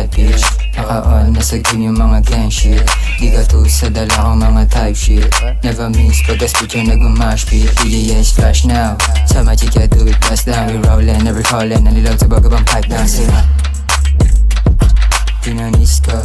bad bitch. Naka-on na sa game yung mga gang shit. Di ka to sa dala kong mga type shit. Never miss pagka speech yung nag-mash beat. DJS flash now, sa my chika do it best down. We rollin', never callin', nalilaw sa bagabang pipe down. Sila Pinanis ka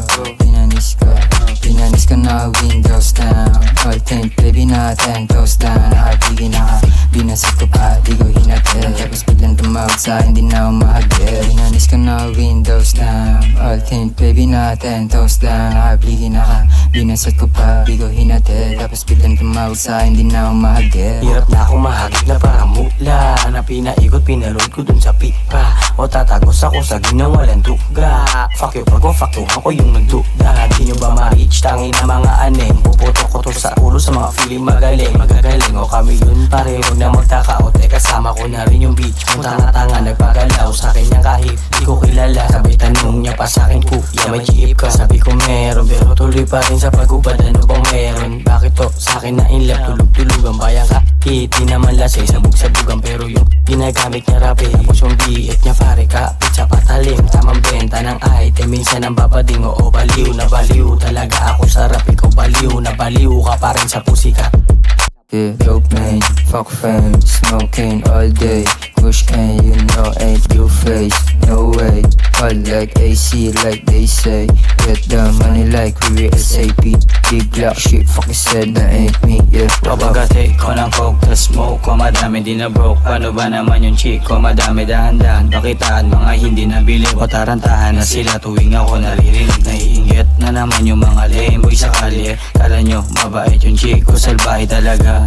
na windows down. All think baby natin toast down. Nakabigin na ka, binasag ko pa, di ko hinatid. Tapos biglang tumawag sa akin, di na ako mahagil. Pinanis ka na windows down. All think baby natin toast down. Nakabigin na ka, binasag ko pa, di ko hinatid. Tapos biglang tumawag sa akin, di na ako mahagil. Hirap na akong mahagip na parang mula na pinaikot, pinaroon ko dun sa pipa. O tatagos ako sa ginawalan duga. Fuck you pag faktuhan ko yung nagduda. Di nyo ba ma-reach tangi na mga aneng? Puputok ko to sa ulo sa mga feeling magaling. Magagaling o kami yun pare, huwag na magtaka. O te kasama ko na rin yung beach. Kung tanga-tanga nagpagalaw sa akin yung kahit di ko kilala. Sabi tanong niya pa sa akin, kuya may jeep ka? Sabi ko meron, pero tuloy pa rin sa pagubad. Ano bang meron? Bakit to sa akin na in love? Tulog-tulog ang bayang ka. Di naman lasay, sabog-sabugan. Pero yung ginagamit niya rape, tapos yung biit niya pare kapit sa patalim. Tamang benta ng item, minsan ang babading. Oo baliw na baliw talaga ako sa rap. Ikaw baliw na baliw ka pa rin sa pusika. Yeah, dope man, fuck fame, smoking all day. Push and you know ain't your face, no way. All like AC like they say. Get the money like we SAP. Big black shit, fuck you said that ain't me, yeah. Pabagate ko ng coke, ta smoke ko madami di na broke. Paano ba naman yung chick ko madami dahan-dahan? Pakitaan mga hindi nabili ko, tarantahan na sila tuwing ako naririnig. Naiinggit na naman yung mga lame boy sa kalye. Kala nyo mabait yung chick ko, salbahe talaga.